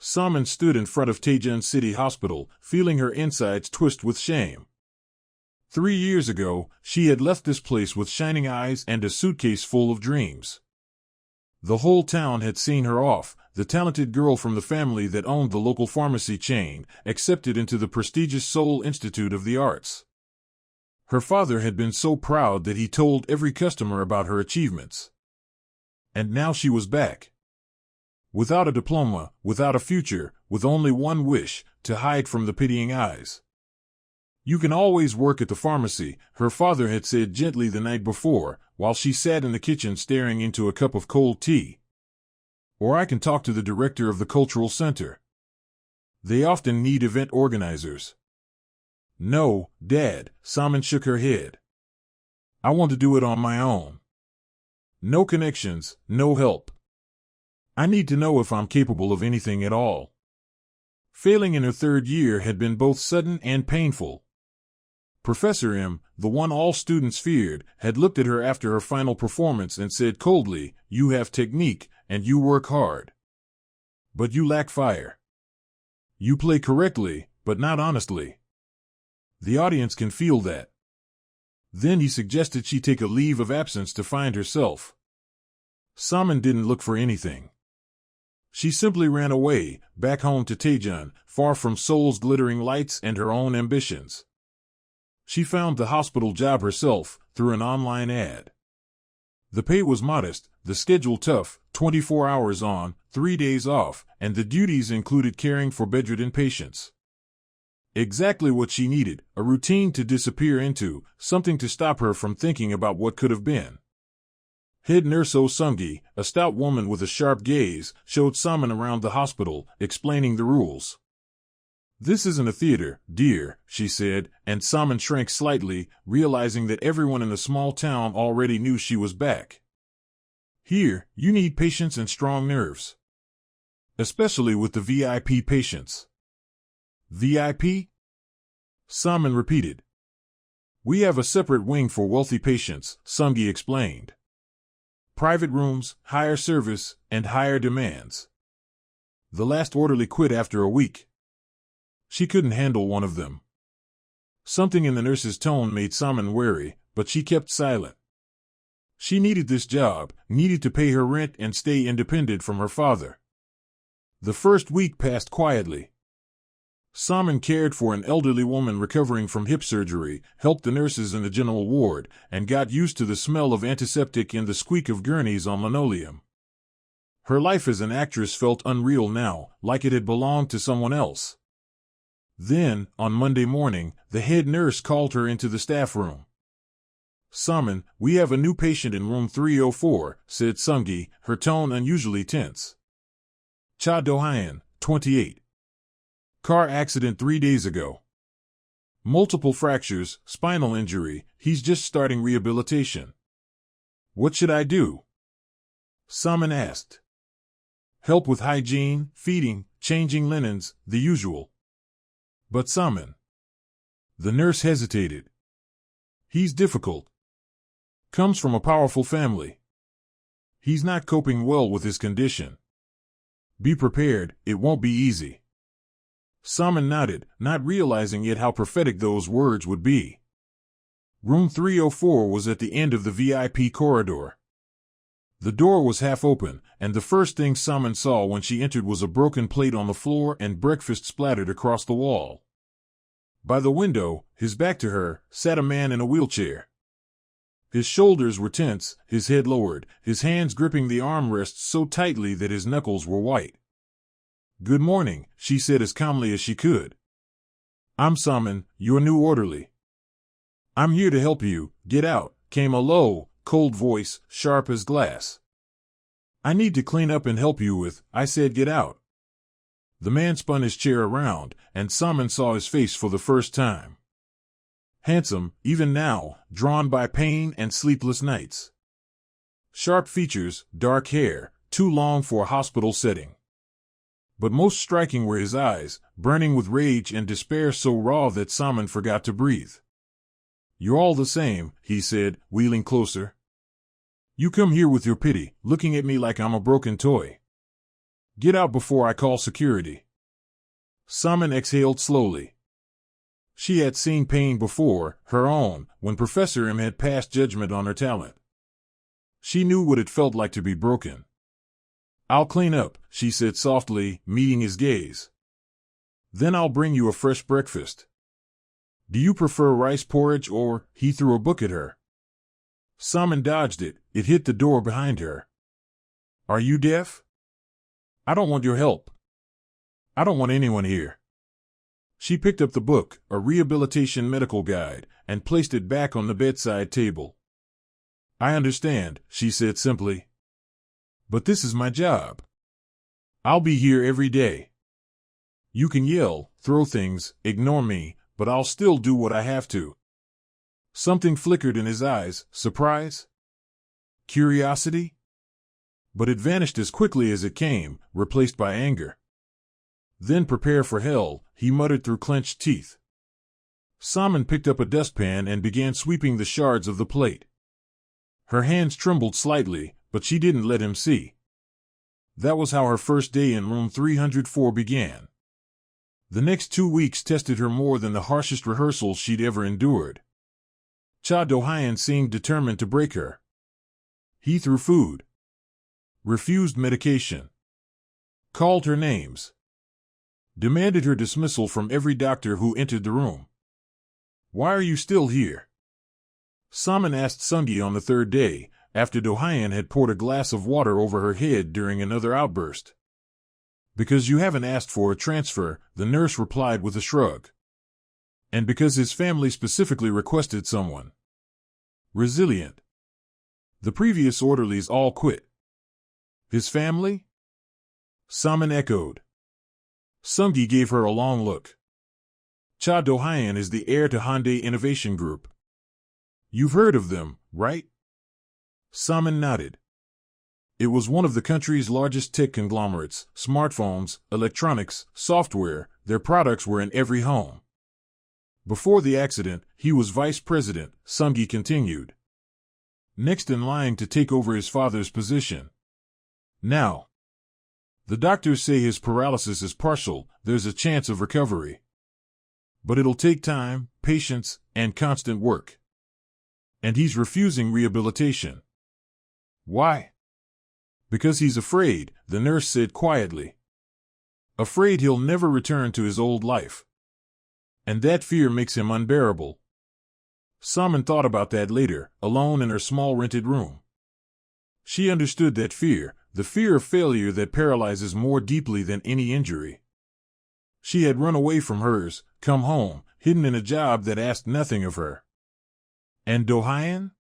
Somin stood in front of Daejeon City Hospital, feeling her insides twist with shame. 3 years ago, she had left this place with shining eyes and a suitcase full of dreams. The whole town had seen her off, the talented girl from the family that owned the local pharmacy chain, accepted into the prestigious Seoul Institute of the Arts. Her father had been so proud that he told every customer about her achievements. And now she was back. Without a diploma, without a future, with only one wish, to hide from the pitying eyes. "You can always work at the pharmacy," her father had said gently the night before, while she sat in the kitchen staring into a cup of cold tea. "Or I can talk to the director of the cultural center. They often need event organizers." "No, Dad," Somin shook her head. "I want to do it on my own. No connections, no help. I need to know if I'm capable of anything at all." Failing in her 3rd year had been both sudden and painful. Professor M, the one all students feared, had looked at her after her final performance and said coldly, "You have technique, and you work hard. But you lack fire. You play correctly, but not honestly. The audience can feel that." Then he suggested she take a leave of absence to find herself. Somin didn't look for anything. She simply ran away, back home to Daejeon, far from Seoul's glittering lights and her own ambitions. She found the hospital job herself, through an online ad. The pay was modest, the schedule tough, 24 hours on, 3 days off, and the duties included caring for bedridden patients. Exactly what she needed, a routine to disappear into, something to stop her from thinking about what could have been. Head nurse Oh Sung-gi, a stout woman with a sharp gaze, showed Somin around the hospital, explaining the rules. "This isn't a theater, dear," she said, and Somin shrank slightly, realizing that everyone in the small town already knew she was back. "Here, you need patience and strong nerves. Especially with the VIP patients." "VIP?" Somin repeated. "We have a separate wing for wealthy patients," Sung-gi explained. "Private rooms, higher service, and higher demands. The last orderly quit after a week. She couldn't handle one of them." Something in the nurse's tone made Somin wary, but she kept silent. She needed this job, needed to pay her rent and stay independent from her father. The first week passed quietly. Somin cared for an elderly woman recovering from hip surgery, helped the nurses in the general ward, and got used to the smell of antiseptic and the squeak of gurneys on linoleum. Her life as an actress felt unreal now, like it had belonged to someone else. Then, on Monday morning, the head nurse called her into the staff room. "Somin, we have a new patient in room 304, said Sung-gi, her tone unusually tense. "Cha Do-hyun, 28. Car accident 3 days ago. Multiple fractures, spinal injury, he's just starting rehabilitation." "What should I do?" Somin asked. "Help with hygiene, feeding, changing linens, the usual." "But Somin..." The nurse hesitated. "He's difficult. Comes from a powerful family. He's not coping well with his condition. Be prepared, it won't be easy." Somin nodded, not realizing yet how prophetic those words would be. Room 304 was at the end of the VIP corridor. The door was half open, and the first thing Somin saw when she entered was a broken plate on the floor and breakfast splattered across the wall. By the window, his back to her, sat a man in a wheelchair. His shoulders were tense, his head lowered, his hands gripping the armrests so tightly that his knuckles were white. "Good morning," she said as calmly as she could. "I'm Somin, your new orderly. I'm here to help you, get out," came a low, cold voice, sharp as glass. "I need to clean up and help you with," I said, "get out." The man spun his chair around, and Somin saw his face for the first time. Handsome, even now, drawn by pain and sleepless nights. Sharp features, dark hair, too long for a hospital setting. But most striking were his eyes, burning with rage and despair so raw that Somin forgot to breathe. "You're all the same," he said, wheeling closer. "You come here with your pity, looking at me like I'm a broken toy. Get out before I call security. Somin exhaled slowly. She had seen pain before, her own, when Professor M had passed judgment on her talent. She knew what it felt like to be broken. I'll clean up, she said softly, meeting his gaze. Then I'll bring you a fresh breakfast. Do you prefer rice porridge or? He threw a book at her. Somin dodged it. It hit the door behind her. Are you deaf? I don't want your help. I don't want anyone here. She picked up the book, a rehabilitation medical guide, and placed it back on the bedside table. I understand, she said simply. But this is my job. I'll be here every day. You can yell, throw things, ignore me, but I'll still do what I have to. Something flickered in his eyes, surprise? Curiosity? But it vanished as quickly as it came, replaced by anger. Then prepare for hell, he muttered through clenched teeth. Somin picked up a dustpan and began sweeping the shards of the plate. Her hands trembled slightly, but she didn't let him see. That was how her first day in room 304 began. The next 2 weeks tested her more than the harshest rehearsals she'd ever endured. Cha Do-hyun seemed determined to break her. He threw food. Refused medication. Called her names. Demanded her dismissal from every doctor who entered the room. Why are you still here? Somin asked Sungi on the third day, after Do-hyun had poured a glass of water over her head during another outburst. Because you haven't asked for a transfer, the nurse replied with a shrug. And because his family specifically requested someone. Resilient. The previous orderlies all quit. His family? Somin echoed. Sungi gave her a long look. Cha Do-hyun is the heir to Hyundai Innovation Group. You've heard of them, right? Somin nodded. It was one of the country's largest tech conglomerates, smartphones, electronics, software, their products were in every home. Before the accident, he was vice president, Sungi continued. Next in line to take over his father's position. Now, the doctors say his paralysis is partial, there's a chance of recovery. But it'll take time, patience, and constant work. And he's refusing rehabilitation. Why? Because he's afraid, the nurse said quietly. Afraid he'll never return to his old life. And that fear makes him unbearable. Somin thought about that later, alone in her small rented room. She understood that fear, the fear of failure that paralyzes more deeply than any injury. She had run away from hers, come home, hidden in a job that asked nothing of her. And Do-hyun?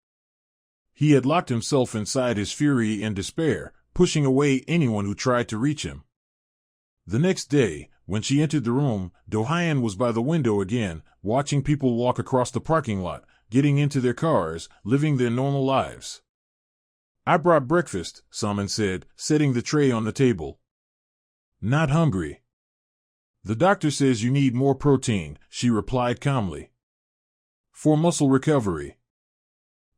He had locked himself inside his fury and despair, pushing away anyone who tried to reach him. The next day, when she entered the room, Do-hyun was by the window again, watching people walk across the parking lot, getting into their cars, living their normal lives. I brought breakfast, Somin said, setting the tray on the table. Not hungry. The doctor says you need more protein, she replied calmly. For muscle recovery.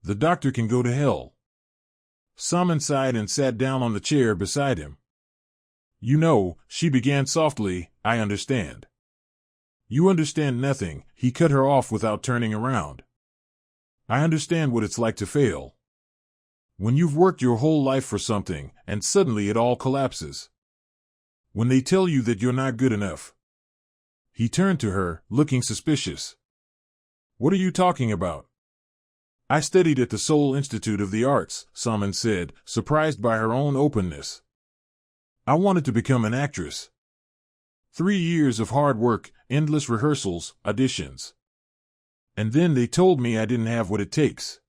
The doctor can go to hell. Somin sighed and sat down on the chair beside him. You know, she began softly, I understand. You understand nothing, he cut her off without turning around. I understand what it's like to fail. When you've worked your whole life for something, and suddenly it all collapses. When they tell you that you're not good enough. He turned to her, looking suspicious. What are you talking about? I studied at the Seoul Institute of the Arts, Somin said, surprised by her own openness. I wanted to become an actress. 3 years of hard work, endless rehearsals, auditions. And then they told me I didn't have what it takes.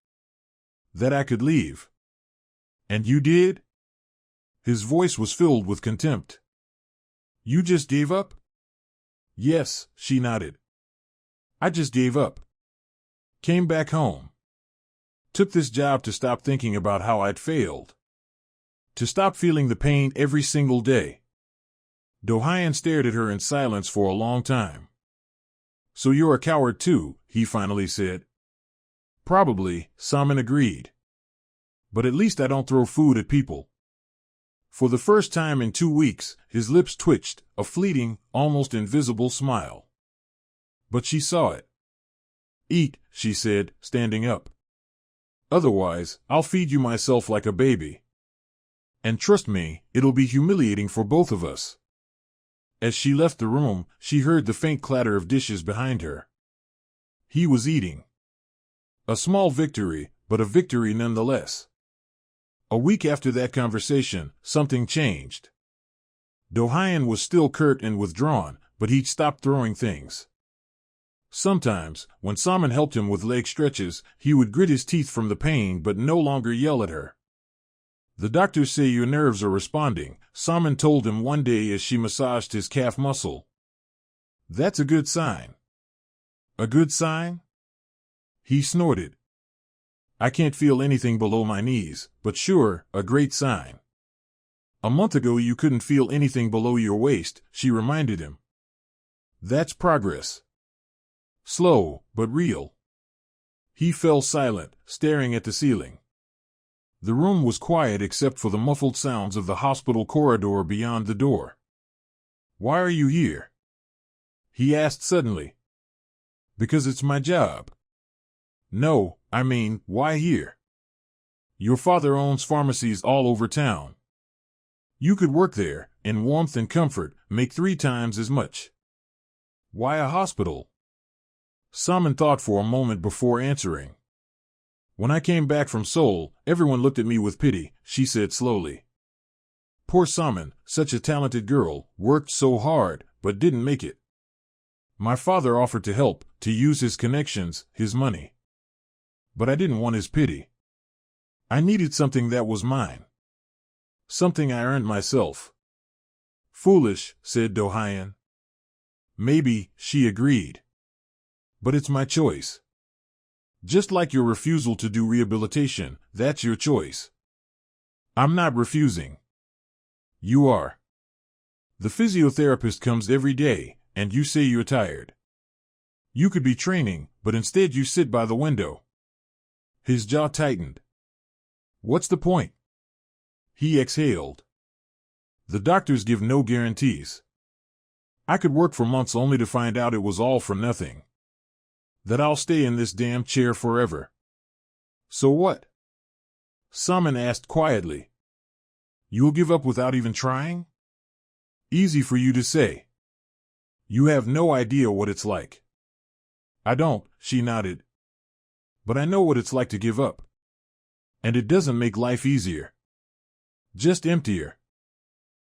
That I could leave. And you did? His voice was filled with contempt. You just gave up? Yes, she nodded. I just gave up. Came back home. Took this job to stop thinking about how I'd failed. To stop feeling the pain every single day. Do-hyun stared at her in silence for a long time. So you're a coward too, he finally said. Probably, Somin agreed. But at least I don't throw food at people. For the first time in 2 weeks, his lips twitched, a fleeting, almost invisible smile. But she saw it. "Eat," she said, standing up. "Otherwise, I'll feed you myself like a baby. And trust me, it'll be humiliating for both of us." As she left the room, she heard the faint clatter of dishes behind her. He was eating. A small victory, but a victory nonetheless. A week after that conversation, something changed. Daejeon was still curt and withdrawn, but he'd stopped throwing things. Sometimes, when Somin helped him with leg stretches, he would grit his teeth from the pain but no longer yell at her. "The doctors say your nerves are responding," Somin told him one day as she massaged his calf muscle. "That's a good sign." "A good sign?" He snorted. "I can't feel anything below my knees, but sure, a great sign." "A month ago you couldn't feel anything below your waist," she reminded him. "That's progress. Slow, but real." He fell silent, staring at the ceiling. The room was quiet except for the muffled sounds of the hospital corridor beyond the door. "Why are you here?" he asked suddenly. "Because it's my job." "No, I mean, why here? Your father owns pharmacies all over town. You could work there, in warmth and comfort, make 3 times as much. Why a hospital?" Somin thought for a moment before answering. "When I came back from Seoul, everyone looked at me with pity," she said slowly. "Poor Somin, such a talented girl, worked so hard, but didn't make it. My father offered to help, to use his connections, his money. But I didn't want his pity. I needed something that was mine. Something I earned myself." "Foolish," said Daejeon. "Maybe," she agreed. "But it's my choice. Just like your refusal to do rehabilitation, that's your choice." "I'm not refusing." "You are. The physiotherapist comes every day, and you say you're tired. You could be training, but instead you sit by the window." His jaw tightened. "What's the point?" He exhaled. "The doctors give no guarantees. I could work for months only to find out it was all for nothing. That I'll stay in this damn chair forever." "So what?" Somin asked quietly. "You'll give up without even trying?" "Easy for you to say. You have no idea what it's like." "I don't," she nodded. "But I know what it's like to give up. And it doesn't make life easier. Just emptier."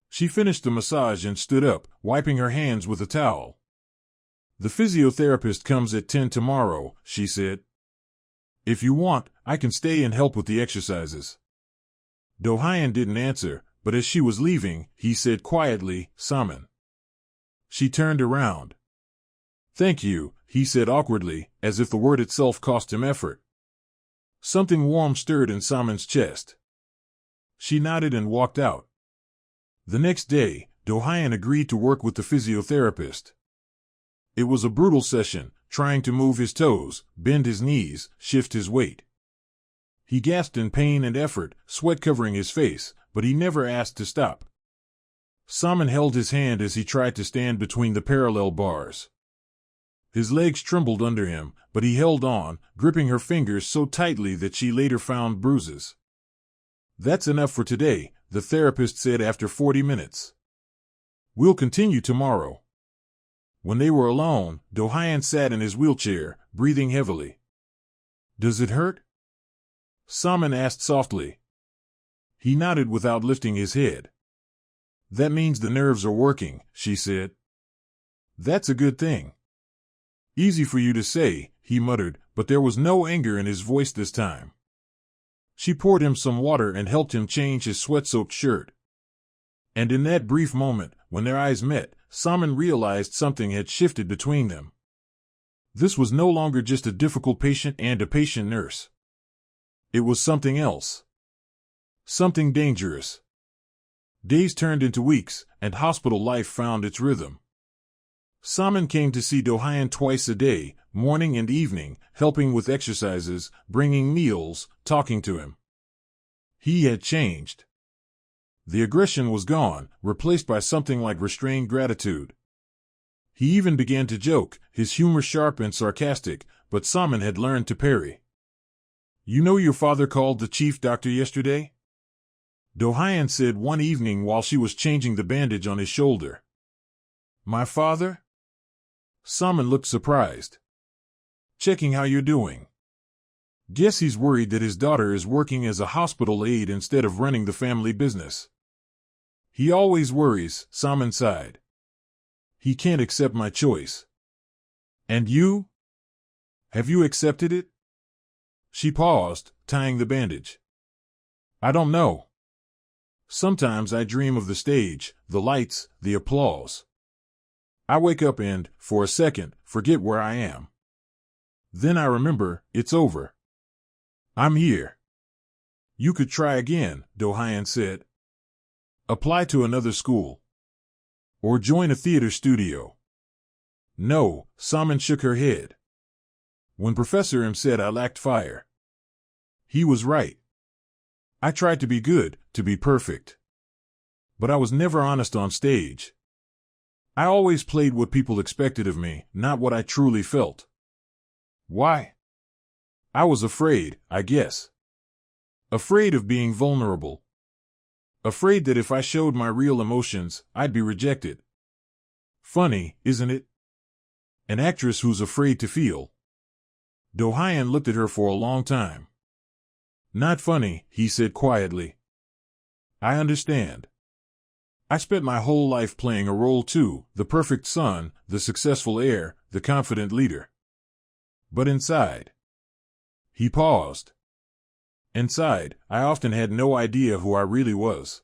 She finished the massage and stood up, wiping her hands with a towel. "The physiotherapist comes at 10 tomorrow," she said. "If you want, I can stay and help with the exercises." Daejeon didn't answer, but as she was leaving, he said quietly, "Somin." She turned around. "Thank you," he said awkwardly, as if the word itself cost him effort. Something warm stirred in Somin's chest. She nodded and walked out. The next day, Daejeon agreed to work with the physiotherapist. It was a brutal session, trying to move his toes, bend his knees, shift his weight. He gasped in pain and effort, sweat covering his face, but he never asked to stop. Somin held his hand as he tried to stand between the parallel bars. His legs trembled under him, but he held on, gripping her fingers so tightly that she later found bruises. "That's enough for today," the therapist said after 40 minutes. "We'll continue tomorrow." When they were alone, Daejeon sat in his wheelchair, breathing heavily. "Does it hurt?" Somin asked softly. He nodded without lifting his head. "That means the nerves are working," she said. "That's a good thing." "Easy for you to say," he muttered, but there was no anger in his voice this time. She poured him some water and helped him change his sweat-soaked shirt. And in that brief moment, when their eyes met, Somin realized something had shifted between them. This was no longer just a difficult patient and a patient nurse. It was something else. Something dangerous. Days turned into weeks, and hospital life found its rhythm. Somin came to see Daejeon twice a day, morning and evening, helping with exercises, bringing meals, talking to him. He had changed. The aggression was gone, replaced by something like restrained gratitude. He even began to joke, his humor sharp and sarcastic, but Somin had learned to parry. "You know your father called the chief doctor yesterday?" Daejeon said one evening while she was changing the bandage on his shoulder. "My father?" Somin looked surprised. "Checking how you're doing. Guess he's worried that his daughter is working as a hospital aide instead of running the family business." "He always worries," Somin sighed. "He can't accept my choice." "And you? Have you accepted it?" She paused, tying the bandage. "I don't know. Sometimes I dream of the stage, the lights, the applause. I wake up and, for a second, forget where I am. Then I remember, it's over. I'm here." "You could try again," Daejeon said. "Apply to another school. Or join a theater studio." "No," Somin shook her head. "When Professor M said I lacked fire, he was right. I tried to be good, to be perfect. But I was never honest on stage. I always played what people expected of me, not what I truly felt. Why? I was afraid, I guess. Afraid of being vulnerable. Afraid that if I showed my real emotions, I'd be rejected. Funny, isn't it? An actress who's afraid to feel." Daejeon looked at her for a long time. "Not funny," he said quietly. "I understand. I spent my whole life playing a role too, the perfect son, the successful heir, the confident leader. But inside..." He paused. "Inside, I often had no idea who I really was."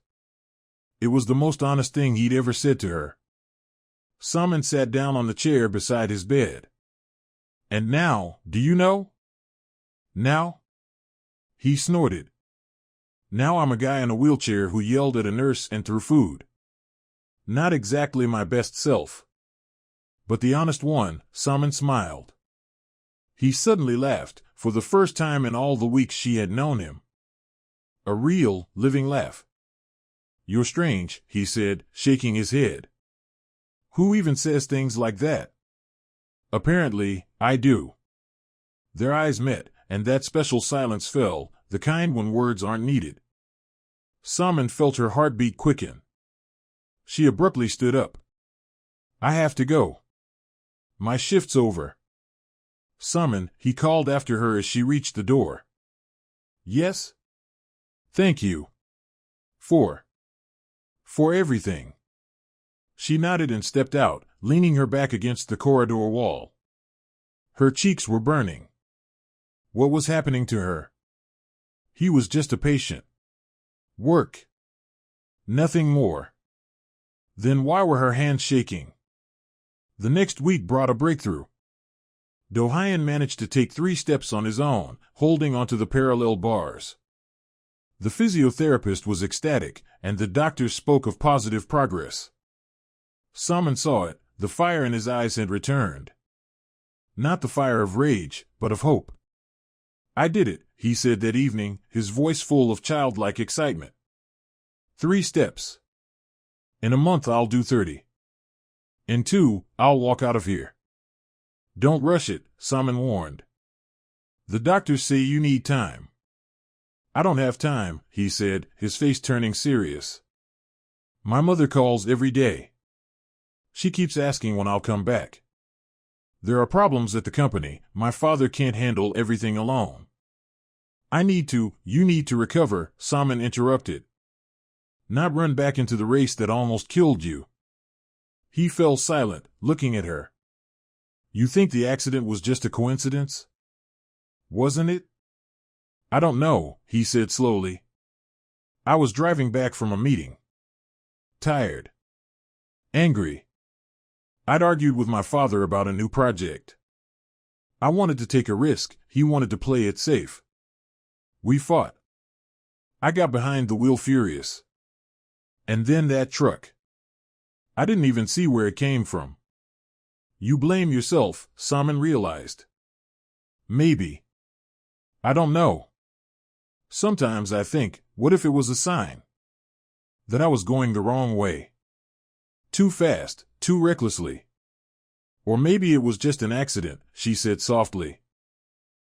It was the most honest thing he'd ever said to her. Somin sat down on the chair beside his bed. "And now, do you know? Now?" He snorted. "Now I'm a guy in a wheelchair who yelled at a nurse and threw food. Not exactly my best self. But the honest one," Somin smiled. He suddenly laughed, for the first time in all the weeks she had known him. A real, living laugh. "You're strange," he said, shaking his head. "Who even says things like that?" "Apparently, I do." Their eyes met, and that special silence fell, the kind when words aren't needed. Somin felt her heartbeat quicken. She abruptly stood up. "I have to go. My shift's over." "Somin," he called after her as she reached the door. "Yes?" "Thank you. For everything." She nodded and stepped out, leaning her back against the corridor wall. Her cheeks were burning. What was happening to her? He was just a patient. Work. Nothing more. Then why were her hands shaking? The next week brought a breakthrough. Daejeon managed to take 3 steps on his own, holding onto the parallel bars. The physiotherapist was ecstatic, and the doctors spoke of positive progress. Somin saw it, the fire in his eyes had returned. Not the fire of rage, but of hope. "I did it," he said that evening, his voice full of childlike excitement. 3 steps. In a month I'll do 30. In 2, I'll walk out of here. "Don't rush it," Somin warned. "The doctors say you need time." "I don't have time," he said, his face turning serious. "My mother calls every day. She keeps asking when I'll come back. There are problems at the company, my father can't handle everything alone." You need to recover," Somin interrupted. "Not run back into the race that almost killed you." He fell silent, looking at her. "You think the accident was just a coincidence? Wasn't it?" "I don't know," he said slowly. "I was driving back from a meeting. Tired. Angry. I'd argued with my father about a new project. I wanted to take a risk, he wanted to play it safe. We fought. I got behind the wheel furious. And then that truck. I didn't even see where it came from." "You blame yourself," Somin realized. "Maybe. I don't know. Sometimes I think, what if it was a sign? That I was going the wrong way. Too fast, too recklessly. Or maybe it was just an accident, she said softly.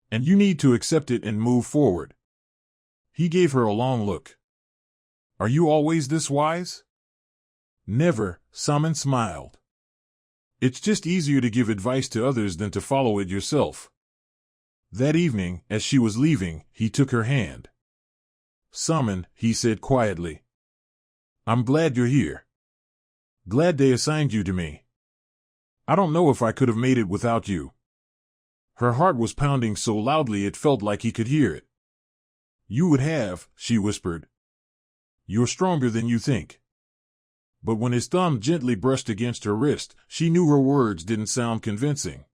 And you need to accept it and move forward. He gave her a long look. Are you always this wise? Never, Somin smiled. It's just easier to give advice to others than to follow it yourself. That evening, as she was leaving, he took her hand. Somin, he said quietly. I'm glad you're here. Glad they assigned you to me. I don't know if I could have made it without you. Her heart was pounding so loudly it felt like he could hear it. You would have, she whispered. You're stronger than you think. But when his thumb gently brushed against her wrist, she knew her words didn't sound convincing.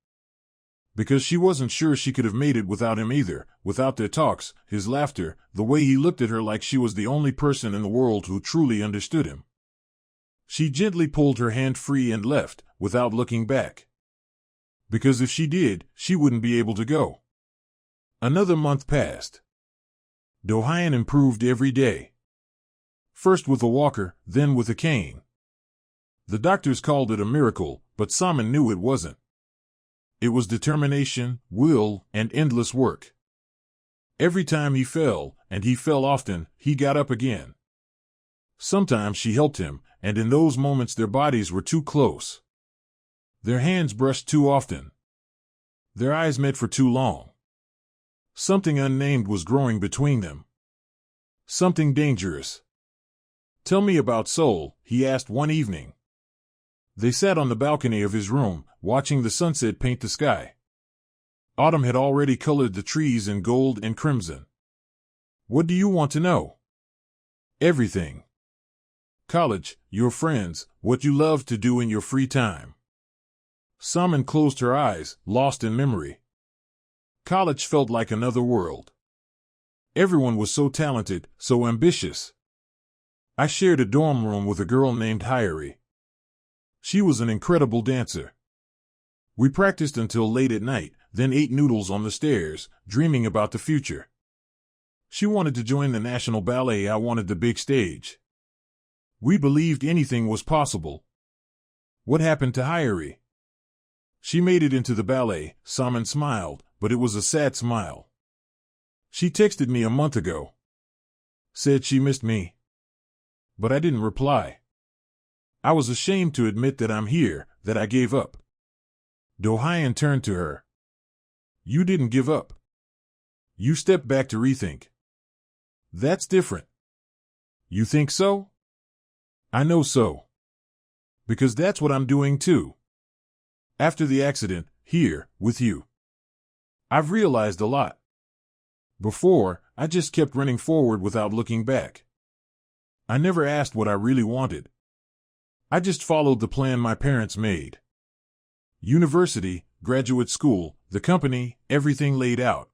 Because she wasn't sure she could have made it without him either, without their talks, his laughter, the way he looked at her like she was the only person in the world who truly understood him. She gently pulled her hand free and left, without looking back. Because if she did, she wouldn't be able to go. Another month passed. Daejeon improved every day. First with a walker, then with a cane. The doctors called it a miracle, but Somin knew it wasn't. It was determination, will, and endless work. Every time he fell, and he fell often, he got up again. Sometimes she helped him, and in those moments their bodies were too close. Their hands brushed too often. Their eyes met for too long. Something unnamed was growing between them. Something dangerous. Tell me about Seoul, he asked one evening. They sat on the balcony of his room, watching the sunset paint the sky. Autumn had already colored the trees in gold and crimson. What do you want to know? Everything. College, your friends, what you love to do in your free time. Somin closed her eyes, lost in memory. College felt like another world. Everyone was so talented, so ambitious. I shared a dorm room with a girl named Hyeri. She was an incredible dancer. We practiced until late at night, then ate noodles on the stairs, dreaming about the future. She wanted to join the National Ballet, I wanted the big stage. We believed anything was possible. What happened to Hyeri? She made it into the ballet, Somin smiled, but it was a sad smile. She texted me a month ago. Said she missed me. But I didn't reply. I was ashamed to admit that I'm here, that I gave up. Daejeon turned to her. You didn't give up. You stepped back to rethink. That's different. You think so? I know so. Because that's what I'm doing too. After the accident, here, with you. I've realized a lot. Before, I just kept running forward without looking back. I never asked what I really wanted. I just followed the plan my parents made. University, graduate school, the company, everything laid out.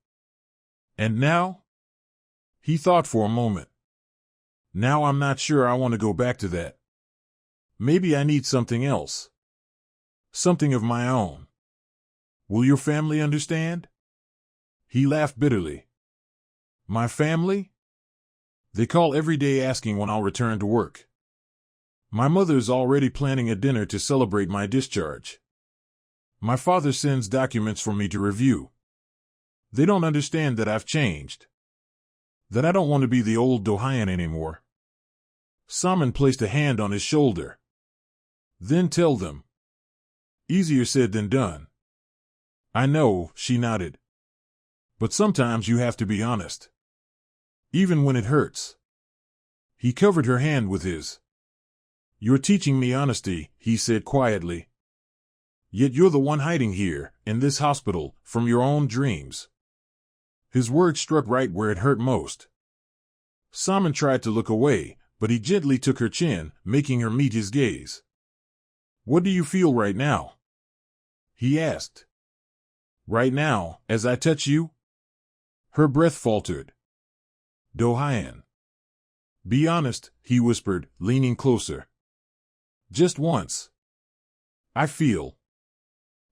And now? He thought for a moment. Now I'm not sure I want to go back to that. Maybe I need something else. Something of my own. Will your family understand? He laughed bitterly. My family? They call every day asking when I'll return to work. My mother's already planning a dinner to celebrate my discharge. My father sends documents for me to review. They don't understand that I've changed. That I don't want to be the old Daejeon anymore. Somin placed a hand on his shoulder. Then tell them. Easier said than done. I know, she nodded. But sometimes you have to be honest. Even when it hurts. He covered her hand with his. You're teaching me honesty, he said quietly. Yet you're the one hiding here, in this hospital, from your own dreams. His words struck right where it hurt most. Somin tried to look away, but he gently took her chin, making her meet his gaze. What do you feel right now? He asked. Right now, as I touch you? Her breath faltered. Daejeon. Be honest, he whispered, leaning closer. Just once. I feel.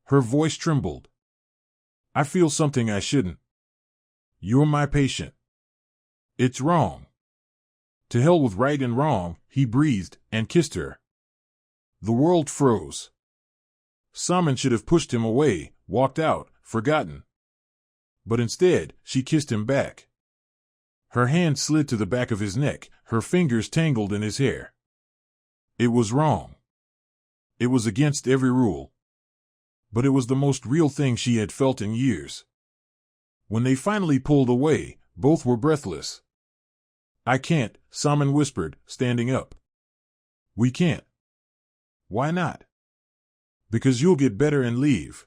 Her voice trembled. I feel something I shouldn't. You're my patient. It's wrong. To hell with right and wrong, he breathed, and kissed her. The world froze. Somin should have pushed him away, walked out, forgotten. But instead, she kissed him back. Her hand slid to the back of his neck, her fingers tangled in his hair. It was wrong. It was against every rule. But it was the most real thing she had felt in years. When they finally pulled away, both were breathless. "I can't," Somin whispered, standing up. "We can't." "Why not?" "Because you'll get better and leave.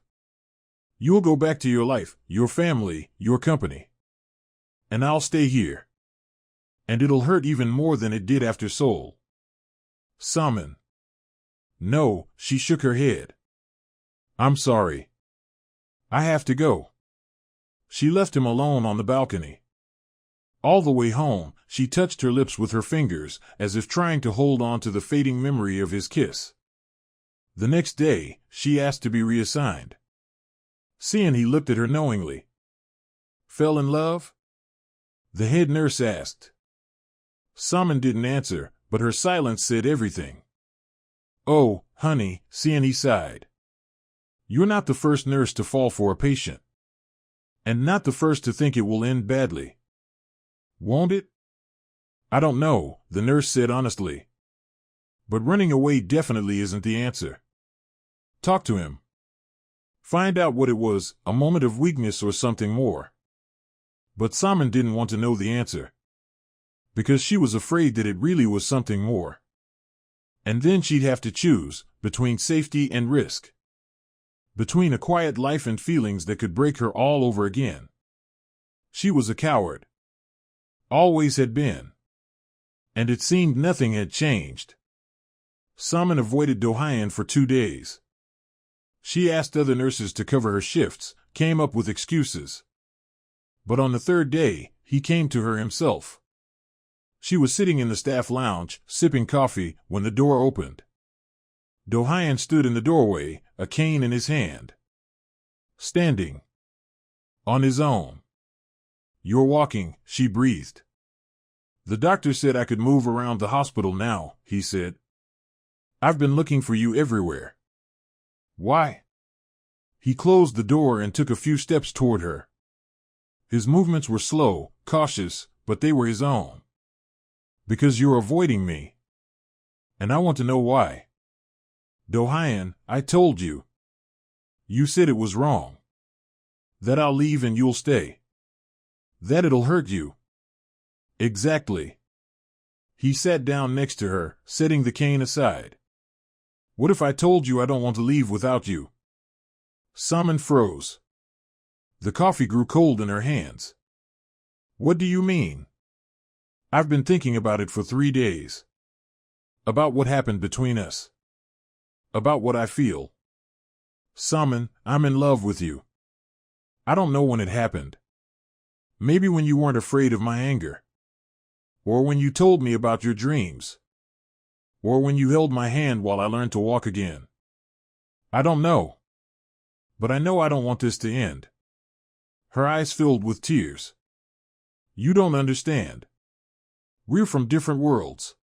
You'll go back to your life, your family, your company. And I'll stay here. And it'll hurt even more than it did after Seoul." "Somin." "No," she shook her head. "I'm sorry. I have to go." She left him alone on the balcony. All the way home, she touched her lips with her fingers, as if trying to hold on to the fading memory of his kiss. The next day, she asked to be reassigned. Seeing he looked at her knowingly. "Fell in love?" the head nurse asked. Somin didn't answer, but her silence said everything. "Oh, honey," he sighed. "You're not the first nurse to fall for a patient. And not the first to think it will end badly. Won't it?" "I don't know," the nurse said honestly. "But running away definitely isn't the answer. Talk to him. Find out what it was, a moment of weakness or something more." But Somin didn't want to know the answer. Because she was afraid that it really was something more. And then she'd have to choose between safety and risk. Between a quiet life and feelings that could break her all over again. She was a coward. Always had been. And it seemed nothing had changed. Somin avoided Daejeon for 2 days. She asked other nurses to cover her shifts, came up with excuses. But on the 3rd day, he came to her himself. She was sitting in the staff lounge, sipping coffee, when the door opened. Daejeon stood in the doorway, a cane in his hand. Standing. On his own. "You're walking," she breathed. "The doctor said I could move around the hospital now," he said. "I've been looking for you everywhere." "Why?" He closed the door and took a few steps toward her. His movements were slow, cautious, but they were his own. "Because you're avoiding me. And I want to know why." "Daejeon, I told you. You said it was wrong. That I'll leave and you'll stay. That it'll hurt you." "Exactly." He sat down next to her, setting the cane aside. "What if I told you I don't want to leave without you?" Somin froze. The coffee grew cold in her hands. "What do you mean?" "I've been thinking about it for 3 days. About what happened between us. About what I feel. Somin, I'm in love with you. I don't know when it happened. Maybe when you weren't afraid of my anger. Or when you told me about your dreams. Or when you held my hand while I learned to walk again. I don't know. But I know I don't want this to end." Her eyes filled with tears. "You don't understand. We're from different worlds.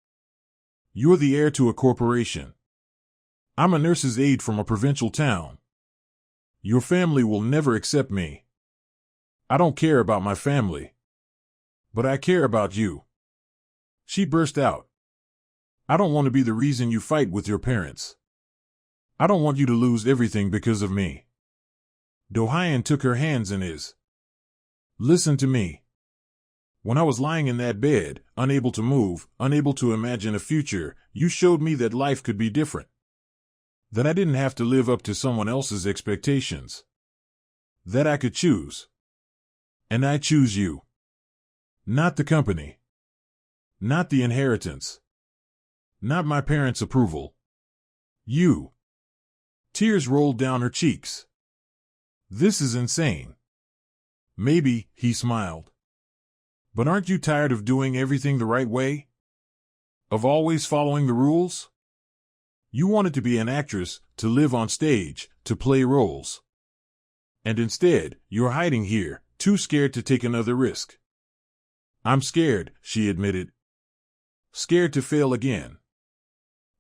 You're the heir to a corporation. I'm a nurse's aide from a provincial town. Your family will never accept me. I don't care about my family. But I care about you." She burst out. "I don't want to be the reason you fight with your parents. I don't want you to lose everything because of me." Daejeon took her hands in his. "Listen to me. When I was lying in that bed, unable to move, unable to imagine a future, you showed me that life could be different. That I didn't have to live up to someone else's expectations. That I could choose. And I choose you. Not the company. Not the inheritance. Not my parents' approval. You." Tears rolled down her cheeks. "This is insane." "Maybe," he smiled. "But aren't you tired of doing everything the right way? Of always following the rules? You wanted to be an actress, to live on stage, to play roles. And instead, you're hiding here, too scared to take another risk." "I'm scared," she admitted. Scared to fail again.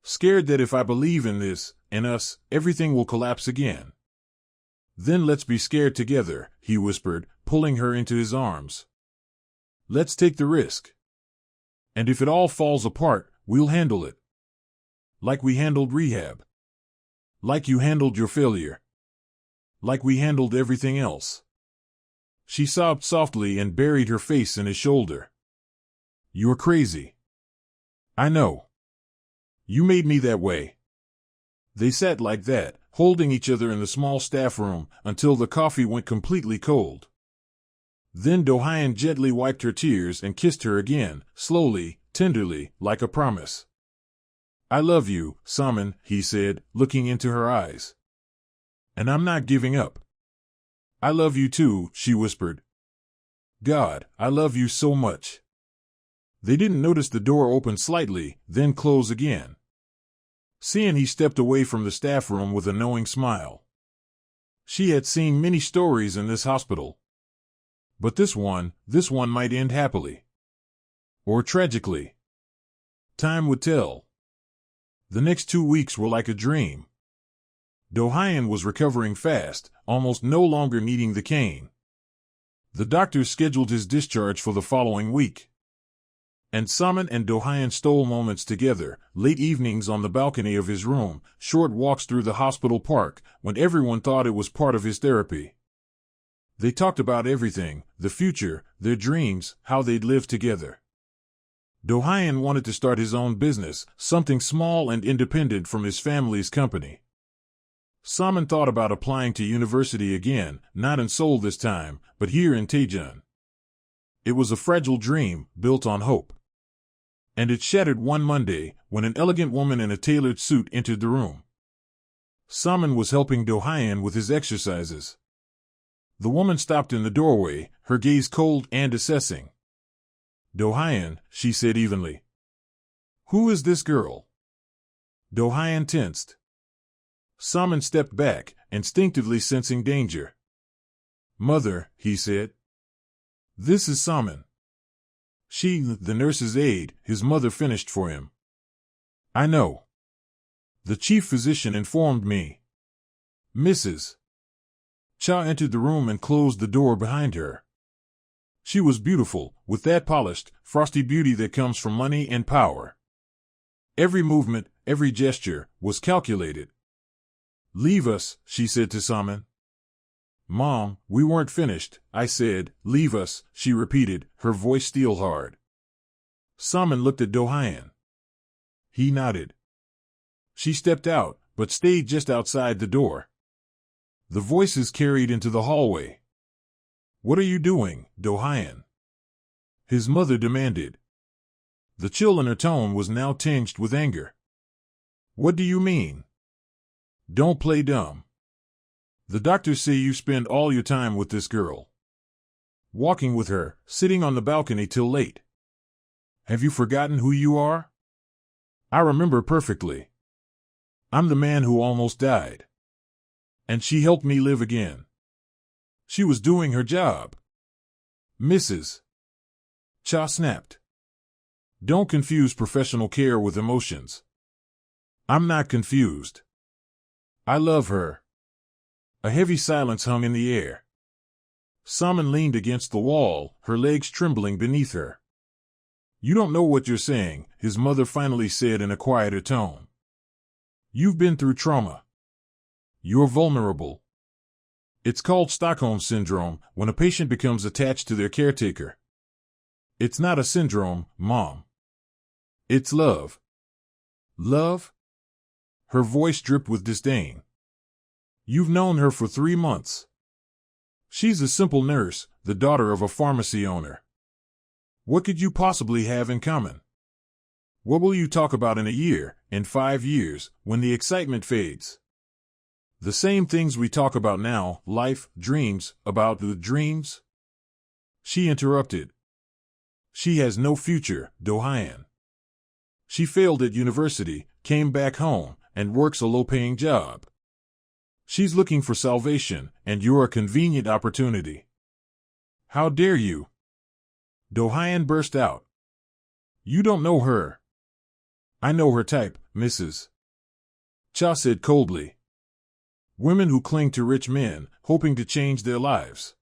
Scared that if I believe in this, and us, everything will collapse again. Then let's be scared together, he whispered, pulling her into his arms. Let's take the risk. And if it all falls apart, we'll handle it. Like we handled rehab. Like you handled your failure. Like we handled everything else. She sobbed softly and buried her face in his shoulder. You're crazy. I know. You made me that way. They sat like that, holding each other in the small staff room, until the coffee went completely cold. Then Daejeon gently wiped her tears and kissed her again, slowly, tenderly, like a promise. I love you, Somin, he said, looking into her eyes. And I'm not giving up. I love you too, she whispered. God, I love you so much. They didn't notice the door open slightly, then close again. Seeing he stepped away from the staff room with a knowing smile. She had seen many stories in this hospital. But this one might end happily. Or tragically. Time would tell. The next 2 weeks were like a dream. Daejeon was recovering fast, almost no longer needing the cane. The doctors scheduled his discharge for the following week. And Somin and Daejeon stole moments together, late evenings on the balcony of his room, short walks through the hospital park, when everyone thought it was part of his therapy. They talked about everything, the future, their dreams, how they'd live together. Daejeon wanted to start his own business, something small and independent from his family's company. Somin thought about applying to university again, not in Seoul this time, but here in Daejeon. It was a fragile dream, built on hope. And it shattered one Monday, when an elegant woman in a tailored suit entered the room. Somin was helping Daejeon with his exercises. The woman stopped in the doorway, her gaze cold and assessing. Daejeon, she said evenly. Who is this girl? Daejeon tensed. Somin stepped back, instinctively sensing danger. Mother, he said. This is Somin. She, the nurse's aide, his mother finished for him. I know. The chief physician informed me. Mrs. Cha entered the room and closed the door behind her. She was beautiful, with that polished, frosty beauty that comes from money and power. Every movement, every gesture, was calculated. Leave us, she said to Somin. Mom, we weren't finished, I said. Leave us, she repeated, her voice steel hard. Somin looked at Daejeon. He nodded. She stepped out, but stayed just outside the door. The voices carried into the hallway. What are you doing, Daejeon? His mother demanded. The chill in her tone was now tinged with anger. What do you mean? Don't play dumb. The doctors say you spend all your time with this girl. Walking with her, sitting on the balcony till late. Have you forgotten who you are? I remember perfectly. I'm the man who almost died. And she helped me live again. She was doing her job. Mrs. Cha snapped. Don't confuse professional care with emotions. I'm not confused. I love her. A heavy silence hung in the air. Somin leaned against the wall, her legs trembling beneath her. You don't know what you're saying, his mother finally said in a quieter tone. You've been through trauma. You're vulnerable. It's called Stockholm Syndrome, when a patient becomes attached to their caretaker. It's not a syndrome, Mom. It's love. Love? Her voice dripped with disdain. You've known her for 3 months. She's a simple nurse, the daughter of a pharmacy owner. What could you possibly have in common? What will you talk about in a year, in 5 years, when the excitement fades? The same things we talk about now, life, dreams, about the dreams? She interrupted. She has no future, Daejeon. She failed at university, came back home, and works a low-paying job. She's looking for salvation, and you're a convenient opportunity. How dare you? Daejeon burst out. You don't know her. I know her type, Mrs. Cha said coldly. Women who cling to rich men, hoping to change their lives.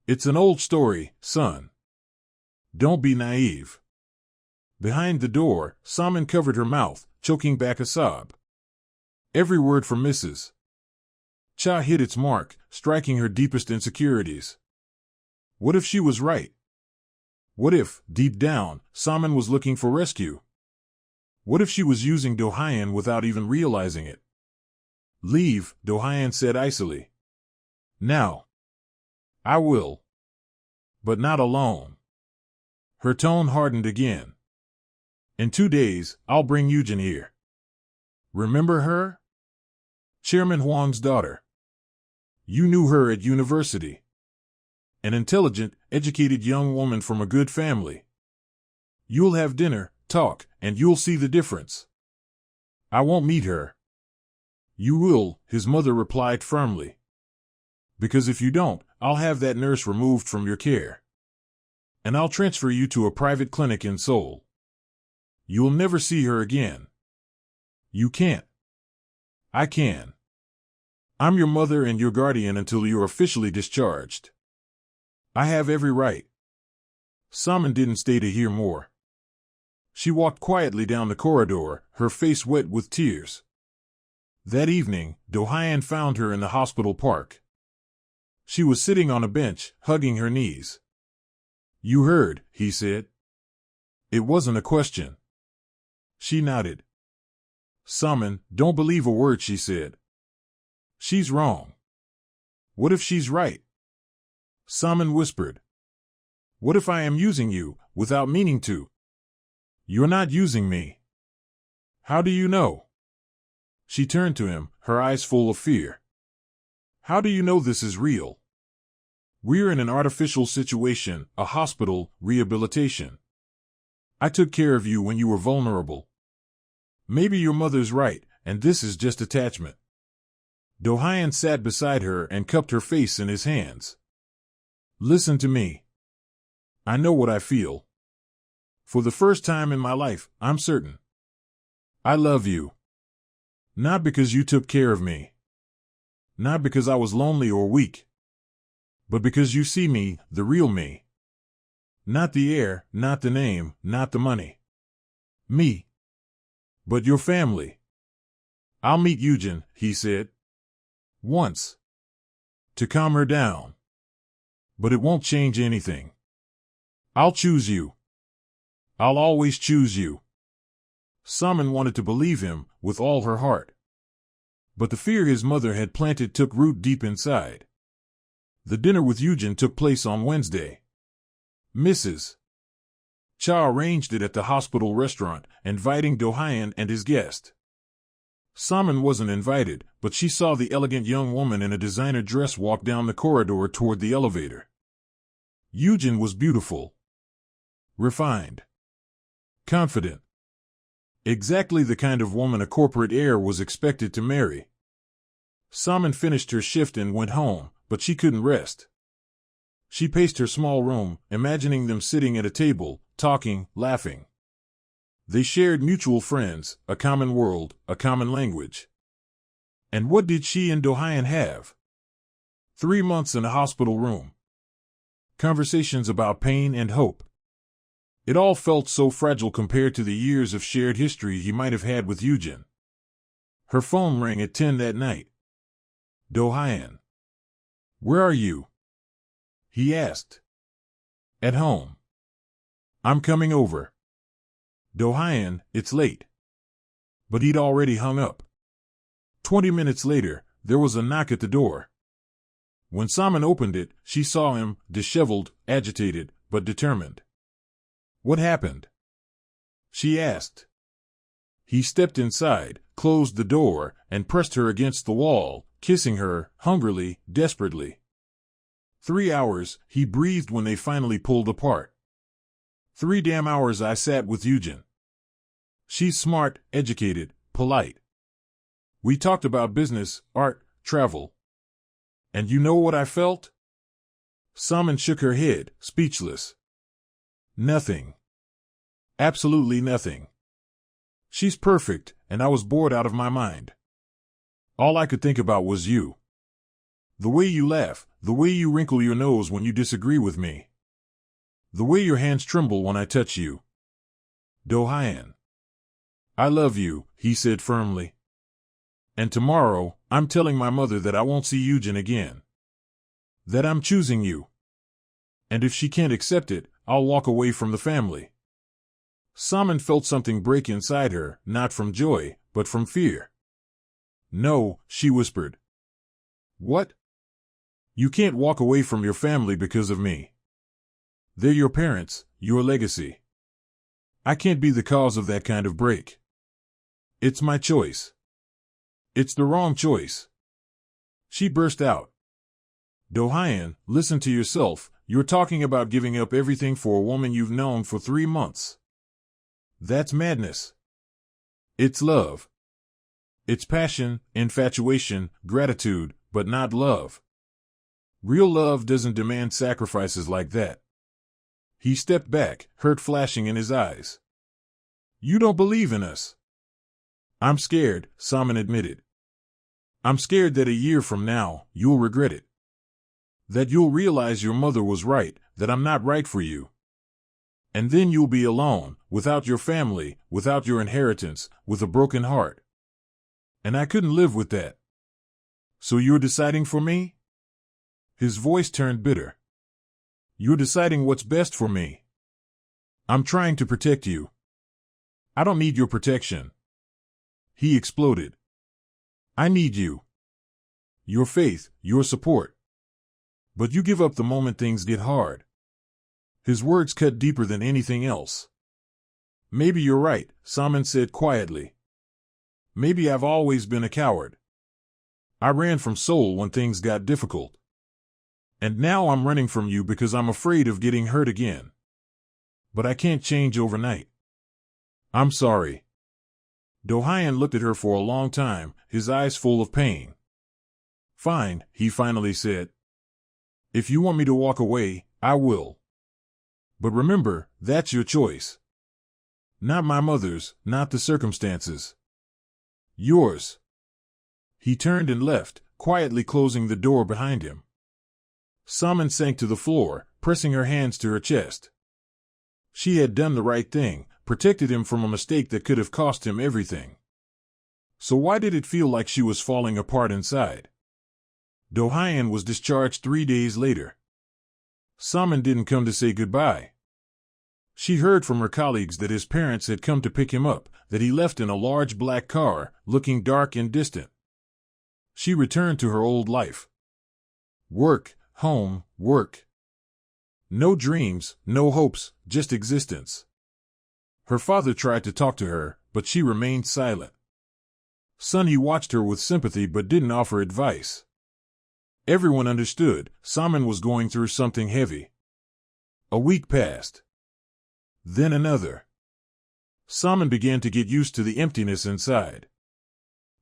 It's an old story, son. Don't be naive. Behind the door, Somin covered her mouth, choking back a sob. Every word from Mrs. Cha hit its mark, striking her deepest insecurities. What if she was right? What if, deep down, Somin was looking for rescue? What if she was using Daejeon without even realizing it? Leave, Daejeon said icily. Now. I will. But not alone. Her tone hardened again. In 2 days, I'll bring Yujin here. Remember her? Chairman Huang's daughter. You knew her at university. An intelligent, educated young woman from a good family. You'll have dinner, talk, and you'll see the difference. I won't meet her. You will, his mother replied firmly. Because if you don't, I'll have that nurse removed from your care. And I'll transfer you to a private clinic in Seoul. You'll never see her again. You can't. I can. I'm your mother and your guardian until you're officially discharged. I have every right. Somin didn't stay to hear more. She walked quietly down the corridor, her face wet with tears. That evening, Daejeon found her in the hospital park. She was sitting on a bench, hugging her knees. You heard, he said. It wasn't a question. She nodded. Somin, don't believe a word she said. She's wrong. What if she's right? Somin whispered. What if I am using you, without meaning to? You're not using me. How do you know? She turned to him, her eyes full of fear. How do you know this is real? We're in an artificial situation, a hospital, rehabilitation. I took care of you when you were vulnerable. Maybe your mother's right, and this is just attachment. Daejeon sat beside her and cupped her face in his hands. Listen to me. I know what I feel. For the first time in my life, I'm certain. I love you. Not because you took care of me. Not because I was lonely or weak. But because you see me, the real me. Not the air, not the name, not the money. Me. But your family. I'll meet Yujin, he said. Once. To calm her down. But it won't change anything. I'll choose you. I'll always choose you. Somin wanted to believe him, with all her heart. But the fear his mother had planted took root deep inside. The dinner with Yujin took place on Wednesday. Mrs. Cha arranged it at the hospital restaurant, inviting Daejeon and his guest. Somin wasn't invited, but she saw the elegant young woman in a designer dress walk down the corridor toward the elevator. Yujin was beautiful. Refined. Confident. Exactly the kind of woman a corporate heir was expected to marry. Somin finished her shift and went home, but she couldn't rest. She paced her small room, imagining them sitting at a table, talking, laughing. They shared mutual friends, a common world, a common language. And what did she and Daejeon have? 3 months in a hospital room. Conversations about pain and hope. It all felt so fragile compared to the years of shared history he might have had with Yujin. Her phone rang at 10 that night. Daejeon. Where are you? He asked. At home. I'm coming over. Daejeon, it's late. But he'd already hung up. 20 minutes later, there was a knock at the door. When Somin opened it, she saw him, disheveled, agitated, but determined. What happened? She asked. He stepped inside, closed the door, and pressed her against the wall, kissing her, hungrily, desperately. 3 hours, he breathed when they finally pulled apart. 3 damn hours I sat with Yujin. She's smart, educated, polite. We talked about business, art, travel. And you know what I felt? Somin shook her head, speechless. Nothing. Absolutely nothing. She's perfect, and I was bored out of my mind. All I could think about was you. The way you laugh, the way you wrinkle your nose when you disagree with me. The way your hands tremble when I touch you. Daejeon. I love you, he said firmly. And tomorrow, I'm telling my mother that I won't see Eugen again. That I'm choosing you. And if she can't accept it, I'll walk away from the family. Somin felt something break inside her, not from joy, but from fear. No, she whispered. What? You can't walk away from your family because of me. They're your parents, your legacy. I can't be the cause of that kind of break. It's my choice. It's the wrong choice. She burst out. Daejeon, listen to yourself. You're talking about giving up everything for a woman you've known for 3 months. That's madness. It's love. It's passion, infatuation, gratitude, but not love. Real love doesn't demand sacrifices like that. He stepped back, hurt flashing in his eyes. You don't believe in us. I'm scared, Somin admitted. I'm scared that a year from now, you'll regret it. That you'll realize your mother was right, that I'm not right for you. And then you'll be alone, without your family, without your inheritance, with a broken heart. And I couldn't live with that. So you're deciding for me? His voice turned bitter. You're deciding what's best for me. I'm trying to protect you. I don't need your protection. He exploded. I need you. Your faith, your support. But you give up the moment things get hard. His words cut deeper than anything else. Maybe you're right, Somin said quietly. Maybe I've always been a coward. I ran from Seoul when things got difficult. And now I'm running from you because I'm afraid of getting hurt again. But I can't change overnight. I'm sorry. Daejeon looked at her for a long time, his eyes full of pain. Fine, he finally said. If you want me to walk away, I will. But remember, that's your choice. Not my mother's, not the circumstances. Yours. He turned and left, quietly closing the door behind him. Somin sank to the floor, pressing her hands to her chest. She had done the right thing, protected him from a mistake that could have cost him everything. So why did it feel like she was falling apart inside? Daejeon was discharged 3 days later. Somin didn't come to say goodbye. She heard from her colleagues that his parents had come to pick him up, that he left in a large black car, looking dark and distant. She returned to her old life. Work, home, work. No dreams, no hopes, just existence. Her father tried to talk to her, but she remained silent. Sonny watched her with sympathy but didn't offer advice. Everyone understood, Somin was going through something heavy. A week passed. Then another. Somin began to get used to the emptiness inside.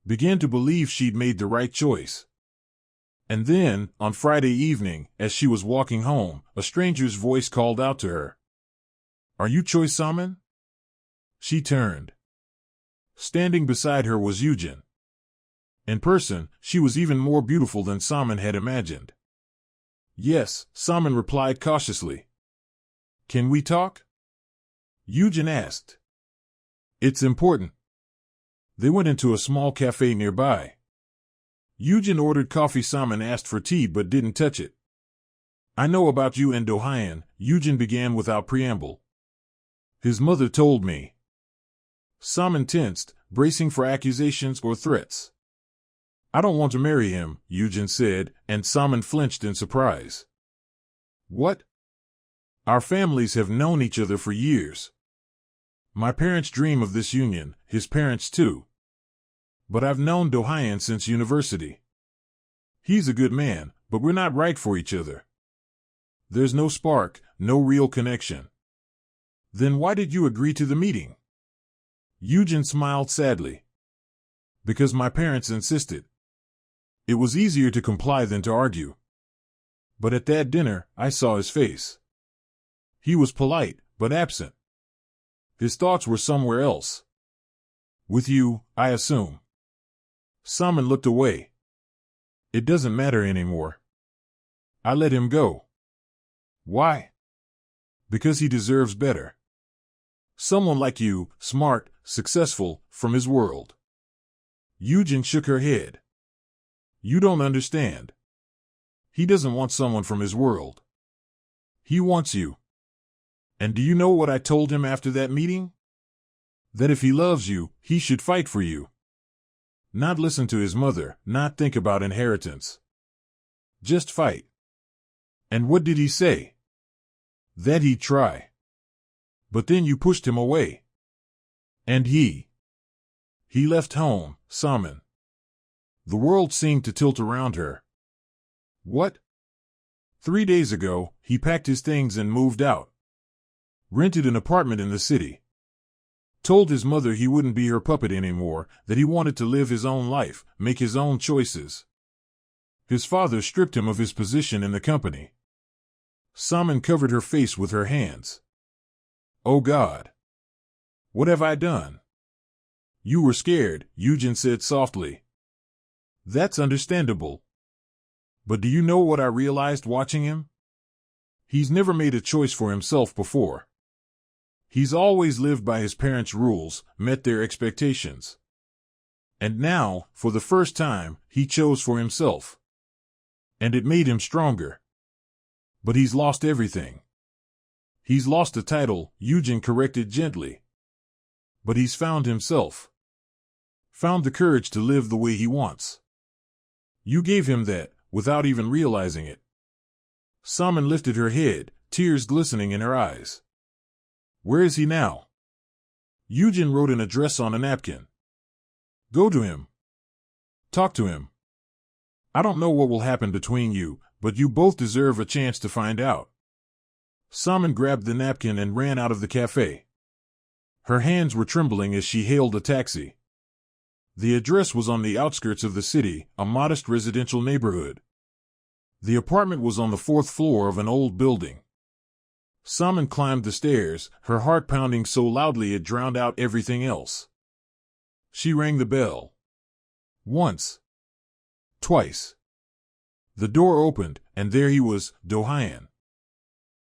Began to believe she'd made the right choice. And then, on Friday evening, as she was walking home, a stranger's voice called out to her. Are you Choi Somin? She turned. Standing beside her was Eugen. In person, she was even more beautiful than Somin had imagined. Yes, Somin replied cautiously. Can we talk? Eugen asked. It's important. They went into a small cafe nearby. Eugen ordered coffee. Somin asked for tea but didn't touch it. I know about you and Daejeon, Eugen began without preamble. His mother told me. Somin tensed, bracing for accusations or threats. I don't want to marry him, Eugen said, and Somin flinched in surprise. What? Our families have known each other for years. My parents dream of this union, his parents too. But I've known Daejeon since university. He's a good man, but we're not right for each other. There's no spark, no real connection. Then why did you agree to the meeting? Eugen smiled sadly. Because my parents insisted. It was easier to comply than to argue. But at that dinner, I saw his face. He was polite, but absent. His thoughts were somewhere else. With you, I assume. Somin looked away. It doesn't matter anymore. I let him go. Why? Because he deserves better. Someone like you, smart, successful, from his world. Yujin shook her head. You don't understand. He doesn't want someone from his world. He wants you. And do you know what I told him after that meeting? That if he loves you, he should fight for you. Not listen to his mother, not think about inheritance. Just fight. And what did he say? That he'd try. But then you pushed him away. And he left home, Somin. The world seemed to tilt around her. What? 3 days ago, he packed his things and moved out. Rented an apartment in the city. Told his mother he wouldn't be her puppet anymore, that he wanted to live his own life, make his own choices. His father stripped him of his position in the company. Somin covered her face with her hands. Oh God! What have I done? You were scared, Yujin said softly. That's understandable. But do you know what I realized watching him? He's never made a choice for himself before. He's always lived by his parents' rules, met their expectations. And now, for the first time, he chose for himself. And it made him stronger. But he's lost everything. He's lost the title, Yujin corrected gently. But he's found himself. Found the courage to live the way he wants. You gave him that, without even realizing it. Somin lifted her head, tears glistening in her eyes. Where is he now? Yujin wrote an address on a napkin. Go to him. Talk to him. I don't know what will happen between you, but you both deserve a chance to find out. Somin grabbed the napkin and ran out of the cafe. Her hands were trembling as she hailed a taxi. The address was on the outskirts of the city, a modest residential neighborhood. The apartment was on the 4th floor of an old building. Somin climbed the stairs, her heart pounding so loudly it drowned out everything else. She rang the bell. Once. Twice. The door opened, and there he was, Daejeon.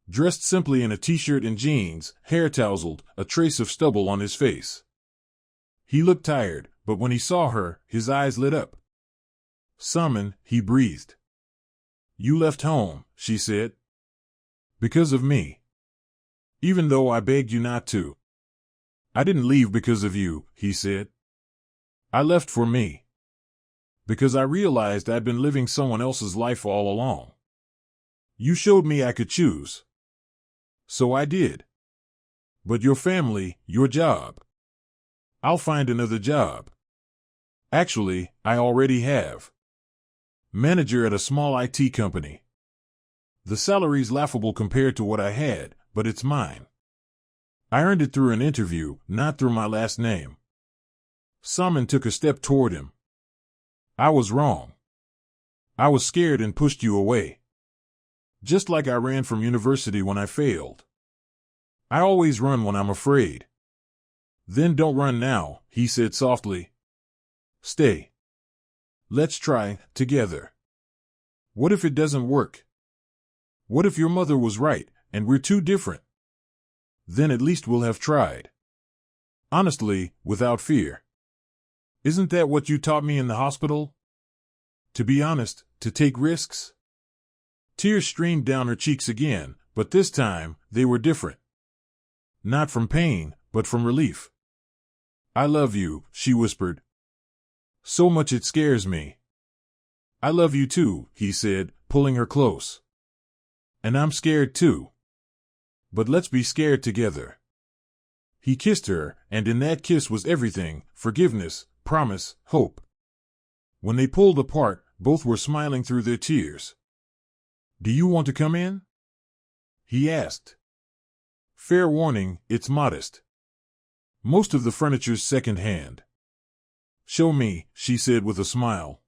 Dressed simply in a t-shirt and jeans, hair tousled, a trace of stubble on his face. He looked tired, but when he saw her, his eyes lit up. Somin, he breathed. You left home, she said. Because of me. Even though I begged you not to. I didn't leave because of you, he said. I left for me. Because I realized I'd been living someone else's life all along. You showed me I could choose. So I did. But your family, your job. I'll find another job. Actually, I already have. Manager at a small IT company. The salary's laughable compared to what I had, but it's mine. I earned it through an interview, not through my last name. Somin took a step toward him. I was wrong. I was scared and pushed you away. Just like I ran from university when I failed. I always run when I'm afraid. Then don't run now, he said softly. Stay. Let's try, together. What if it doesn't work? What if your mother was right, and we're too different? Then at least we'll have tried. Honestly, without fear. Isn't that what you taught me in the hospital? To be honest, to take risks? Tears streamed down her cheeks again, but this time, they were different. Not from pain, but from relief. I love you, she whispered. So much it scares me. I love you too, he said, pulling her close. And I'm scared too. But let's be scared together. He kissed her, and in that kiss was everything, forgiveness, promise, hope. When they pulled apart, both were smiling through their tears. Do you want to come in? He asked. Fair warning, it's modest. Most of the furniture's second-hand. Show me, she said with a smile.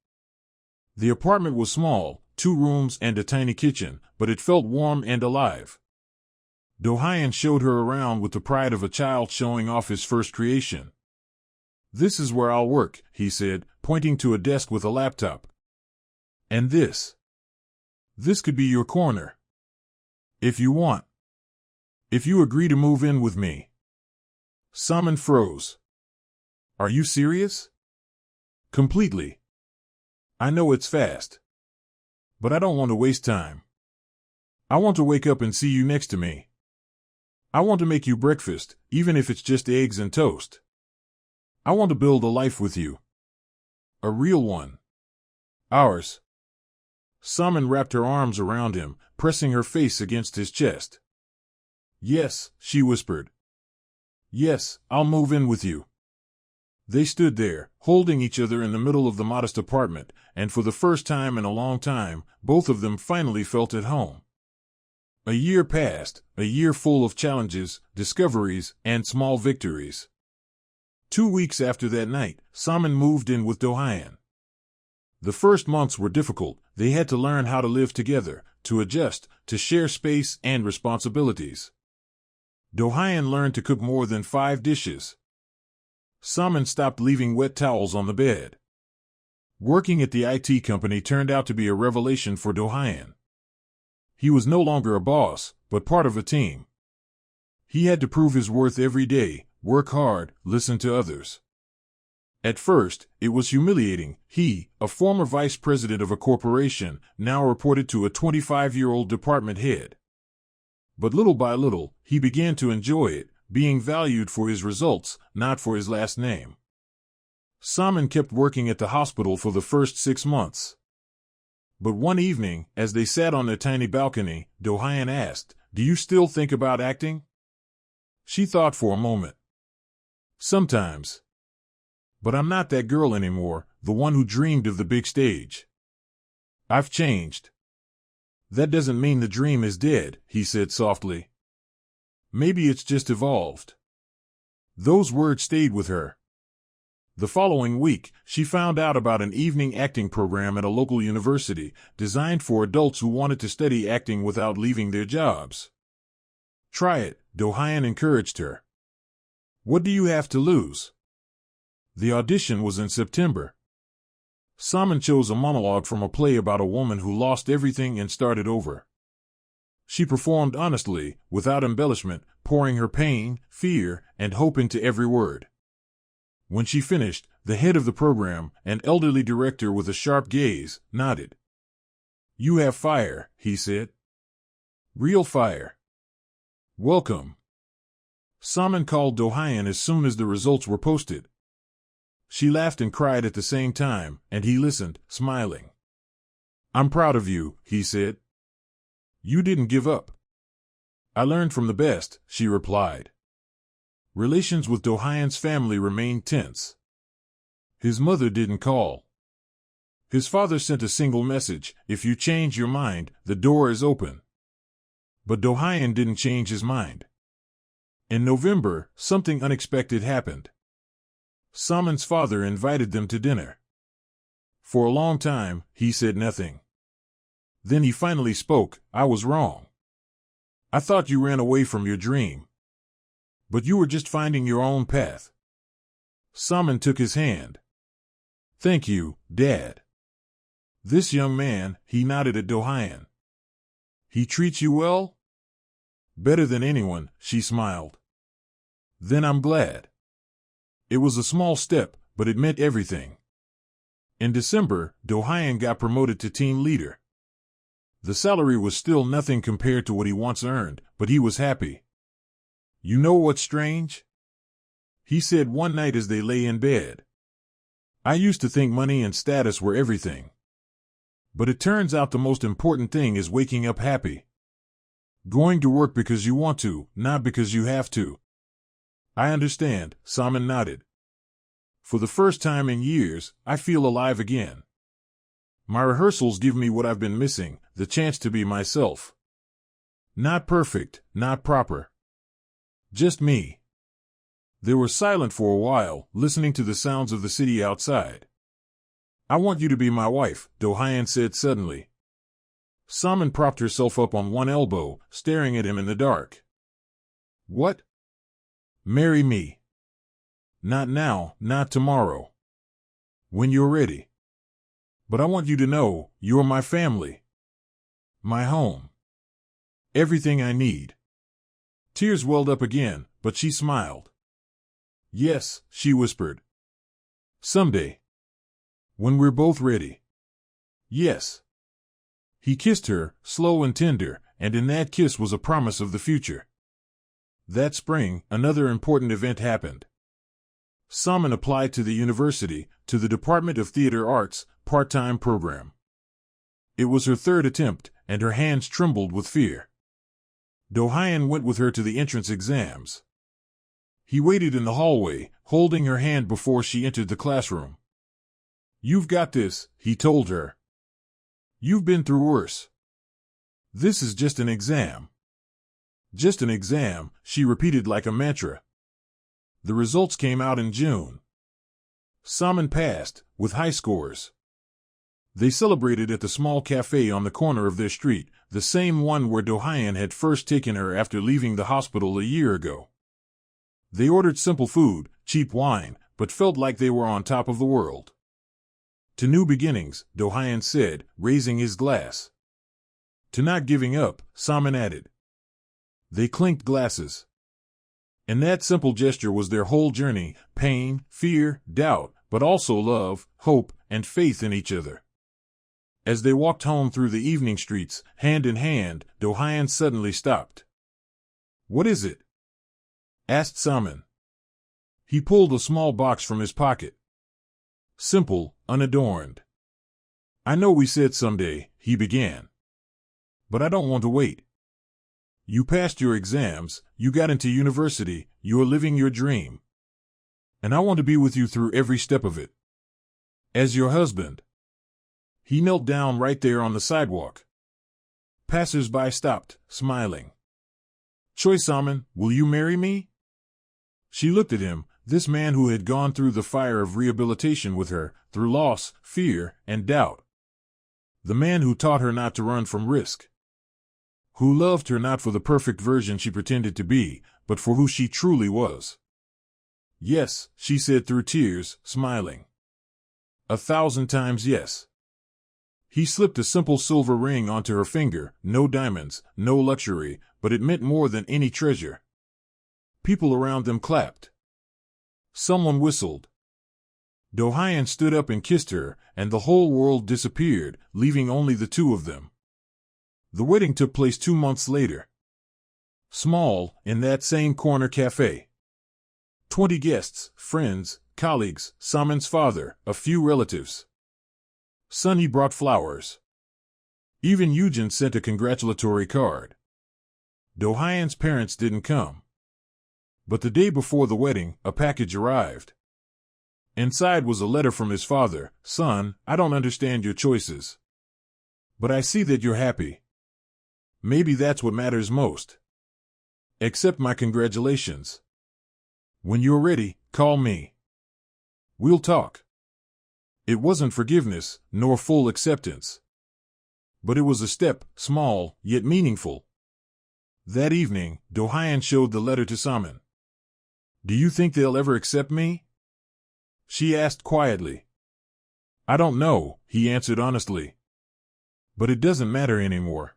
The apartment was small, 2 rooms and a tiny kitchen, but it felt warm and alive. Daejeon showed her around with the pride of a child showing off his first creation. This is where I'll work, he said, pointing to a desk with a laptop. And this? This could be your corner. If you want. If you agree to move in with me. Somin froze. Are you serious? Completely. I know it's fast. But I don't want to waste time. I want to wake up and see you next to me. I want to make you breakfast, even if it's just eggs and toast. I want to build a life with you. A real one. Ours. Somin wrapped her arms around him, pressing her face against his chest. Yes, she whispered. Yes, I'll move in with you. They stood there, holding each other in the middle of the modest apartment, and for the first time in a long time, both of them finally felt at home. A year passed, a year full of challenges, discoveries, and small victories. 2 weeks after that night, Somin moved in with Daejeon. The first months were difficult. They had to learn how to live together, to adjust, to share space and responsibilities. Daejeon learned to cook more than 5 dishes. Somin stopped leaving wet towels on the bed. Working at the IT company turned out to be a revelation for Daejeon. He was no longer a boss, but part of a team. He had to prove his worth every day, work hard, listen to others. At first, it was humiliating. He, a former vice president of a corporation, now reported to a 25-year-old department head. But little by little, he began to enjoy it, being valued for his results, not for his last name. Somin kept working at the hospital for the first 6 months. But one evening, as they sat on their tiny balcony, Daejeon asked, "Do you still think about acting?" She thought for a moment. "Sometimes. But I'm not that girl anymore, the one who dreamed of the big stage. I've changed." "That doesn't mean the dream is dead," he said softly. "Maybe it's just evolved." Those words stayed with her. The following week, she found out about an evening acting program at a local university, designed for adults who wanted to study acting without leaving their jobs. "Try it," Daejeon encouraged her. "What do you have to lose?" The audition was in September. Somin chose a monologue from a play about a woman who lost everything and started over. She performed honestly, without embellishment, pouring her pain, fear, and hope into every word. When she finished, the head of the program, an elderly director with a sharp gaze, nodded. "You have fire," he said. "Real fire. Welcome." Somin called Daejeon as soon as the results were posted. She laughed and cried at the same time, and he listened, smiling. "I'm proud of you," he said. "You didn't give up." "I learned from the best," she replied. Relations with Daejeon's family remained tense. His mother didn't call. His father sent a single message: "If you change your mind, the door is open." But Daejeon didn't change his mind. In November, something unexpected happened. Somin's father invited them to dinner. For a long time, he said nothing. Then he finally spoke. "I was wrong. I thought you ran away from your dream. But you were just finding your own path." Somin took his hand. "Thank you, Dad." "This young man," he nodded at Daejeon. "He treats you well?" "Better than anyone," she smiled. "Then I'm glad." It was a small step, but it meant everything. In December, Daejeon got promoted to team leader. The salary was still nothing compared to what he once earned, but he was happy. "You know what's strange?" he said one night as they lay in bed. "I used to think money and status were everything. But it turns out the most important thing is waking up happy. Going to work because you want to, not because you have to." "I understand," Somin nodded. "For the first time in years, I feel alive again. My rehearsals give me what I've been missing, the chance to be myself. Not perfect, not proper. Just me." They were silent for a while, listening to the sounds of the city outside. "I want you to be my wife," Daejeon said suddenly. Somin propped herself up on one elbow, staring at him in the dark. "What?" "Marry me." Not now, not tomorrow. When you're ready. But I want you to know, you're my family. My home. Everything I need. Tears welled up again, but she smiled. Yes, she whispered. Someday. When we're both ready. Yes. He kissed her, slow and tender, and in that kiss was a promise of the future. That spring, another important event happened. Somin applied to the university, to the Department of Theater Arts, part-time program. It was her third attempt, and her hands trembled with fear. Daejeon went with her to the entrance exams. He waited in the hallway, holding her hand before she entered the classroom. You've got this, he told her. You've been through worse. This is just an exam. Just an exam, she repeated like a mantra. The results came out in June. Somin passed, with high scores. They celebrated at the small cafe on the corner of their street, the same one where Daejeon had first taken her after leaving the hospital a year ago. They ordered simple food, cheap wine, but felt like they were on top of the world. To new beginnings, Daejeon said, raising his glass. To not giving up, Somin added. They clinked glasses. And that simple gesture was their whole journey, pain, fear, doubt, but also love, hope, and faith in each other. As they walked home through the evening streets, hand in hand, Daejeon suddenly stopped. What is it? Asked Somin. He pulled a small box from his pocket. Simple, unadorned. I know we said someday, he began. But I don't want to wait. You passed your exams, you got into university, you're living your dream. And I want to be with you through every step of it. As your husband. He knelt down right there on the sidewalk. Passers-by stopped, smiling. Choi Somin, will you marry me? She looked at him, this man who had gone through the fire of rehabilitation with her, through loss, fear, and doubt. The man who taught her not to run from risk. Who loved her not for the perfect version she pretended to be, but for who she truly was. Yes, she said through tears, smiling. 1,000 times yes. He slipped a simple silver ring onto her finger, no diamonds, no luxury, but it meant more than any treasure. People around them clapped. Someone whistled. Daejeon stood up and kissed her, and the whole world disappeared, leaving only the two of them. The wedding took place 2 months later. Small, in that same corner cafe. 20 guests, friends, colleagues, Somin's father, a few relatives. Sonny brought flowers. Even Eugen sent a congratulatory card. Daejeon's parents didn't come. But the day before the wedding, a package arrived. Inside was a letter from his father. Son, I don't understand your choices. But I see that you're happy. Maybe that's what matters most. Accept my congratulations. When you're ready, call me. We'll talk. It wasn't forgiveness, nor full acceptance. But it was a step, small, yet meaningful. That evening, Daejeon showed the letter to Somin. Do you think they'll ever accept me? She asked quietly. I don't know, he answered honestly. But it doesn't matter anymore.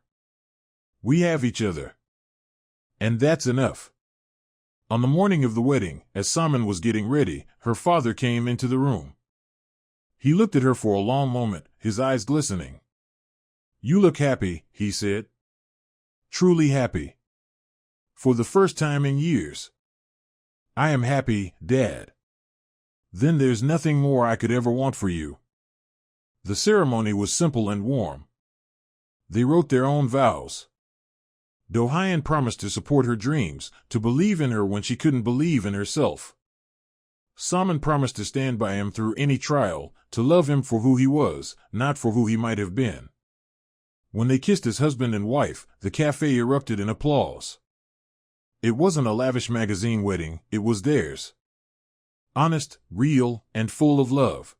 We have each other. And that's enough. On the morning of the wedding, as Somin was getting ready, her father came into the room. He looked at her for a long moment, his eyes glistening. You look happy, he said. Truly happy. For the first time in years. I am happy, Dad. Then there's nothing more I could ever want for you. The ceremony was simple and warm. They wrote their own vows. Daejeon promised to support her dreams, to believe in her when she couldn't believe in herself. Somin promised to stand by him through any trial, to love him for who he was, not for who he might have been. When they kissed as husband and wife, the cafe erupted in applause. It wasn't a lavish magazine wedding, it was theirs. Honest, real, and full of love.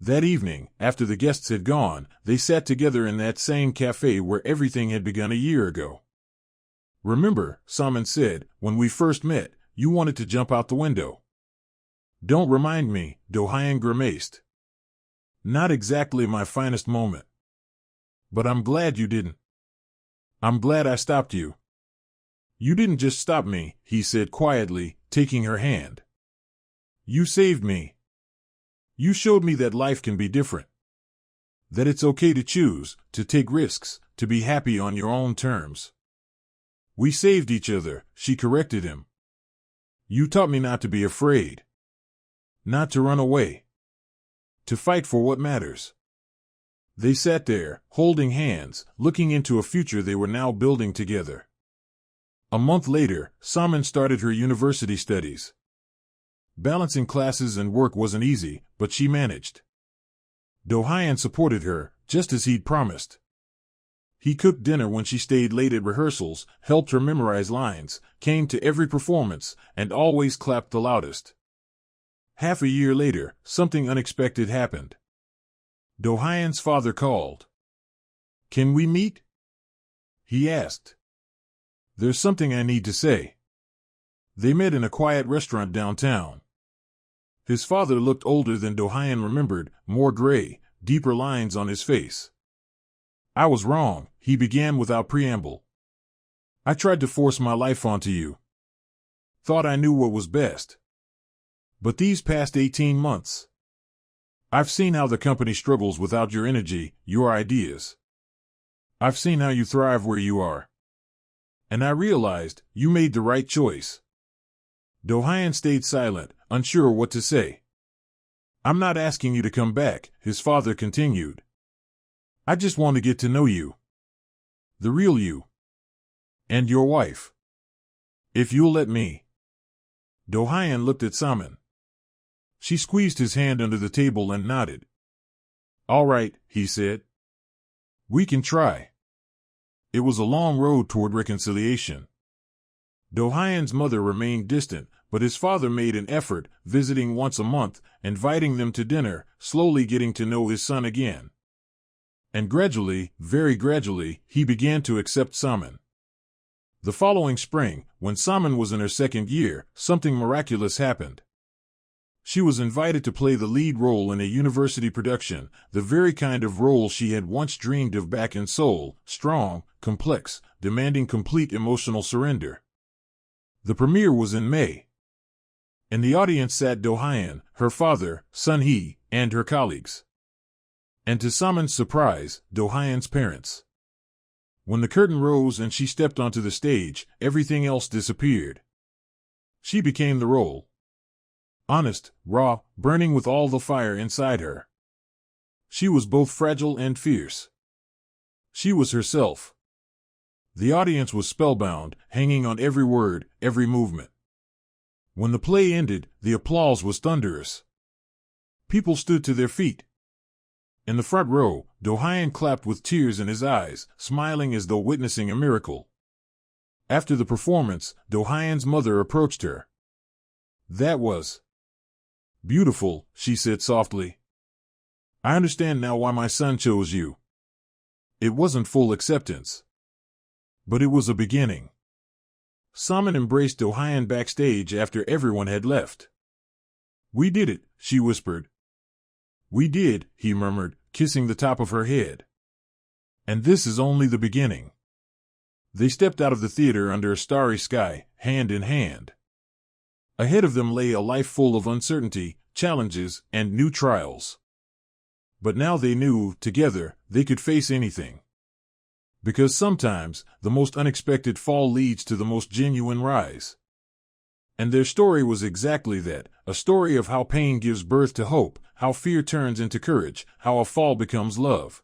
That evening, after the guests had gone, they sat together in that same cafe where everything had begun a year ago. Remember, Somin said, when we first met, you wanted to jump out the window. Don't remind me, Daejeon grimaced. Not exactly my finest moment. But I'm glad you didn't. I'm glad I stopped you. You didn't just stop me, he said quietly, taking her hand. You saved me. You showed me that life can be different. That it's okay to choose, to take risks, to be happy on your own terms. We saved each other, she corrected him. You taught me not to be afraid. Not to run away. To fight for what matters. They sat there, holding hands, looking into a future they were now building together. A month later, Somin started her university studies. Balancing classes and work wasn't easy, but she managed. Daejeon supported her, just as he'd promised. He cooked dinner when she stayed late at rehearsals, helped her memorize lines, came to every performance, and always clapped the loudest. Half a year later, something unexpected happened. Daejeon's father called. Can we meet? He asked. There's something I need to say. They met in a quiet restaurant downtown. His father looked older than Daejeon remembered, more gray, deeper lines on his face. I was wrong, he began without preamble. I tried to force my life onto you. Thought I knew what was best. But these past 18 months, I've seen how the company struggles without your energy, your ideas. I've seen how you thrive where you are. And I realized you made the right choice. Daejeon stayed silent, unsure what to say. I'm not asking you to come back, his father continued. I just want to get to know you. The real you. And your wife. If you'll let me. Daejeon looked at Somin. She squeezed his hand under the table and nodded. All right, he said. We can try. It was a long road toward reconciliation. Daejeon's mother remained distant, but his father made an effort, visiting once a month, inviting them to dinner, slowly getting to know his son again. And gradually, very gradually, he began to accept Somin. The following spring, when Somin was in her second year, something miraculous happened. She was invited to play the lead role in a university production, the very kind of role she had once dreamed of back in Seoul, strong, complex, demanding complete emotional surrender. The premiere was in May. In the audience sat Daejeon, her father, Sun-hee, and her colleagues. And to Somin's surprise, Daejeon's parents. When the curtain rose and she stepped onto the stage, everything else disappeared. She became the role. Honest, raw, burning with all the fire inside her. She was both fragile and fierce. She was herself. The audience was spellbound, hanging on every word, every movement. When the play ended, the applause was thunderous. People stood to their feet. In the front row, Daejeon clapped with tears in his eyes, smiling as though witnessing a miracle. After the performance, Daejeon's mother approached her. That was beautiful, she said softly. I understand now why my son chose you. It wasn't full acceptance. But it was a beginning. Somin embraced Daejeon backstage after everyone had left. We did it, she whispered. We did, he murmured, kissing the top of her head. And this is only the beginning. They stepped out of the theater under a starry sky, hand in hand. Ahead of them lay a life full of uncertainty, challenges, and new trials. But now they knew, together, they could face anything. Because sometimes, the most unexpected fall leads to the most genuine rise. And their story was exactly that, a story of how pain gives birth to hope, how fear turns into courage, how a fall becomes love.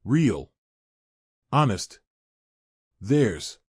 Real. Honest. Theirs.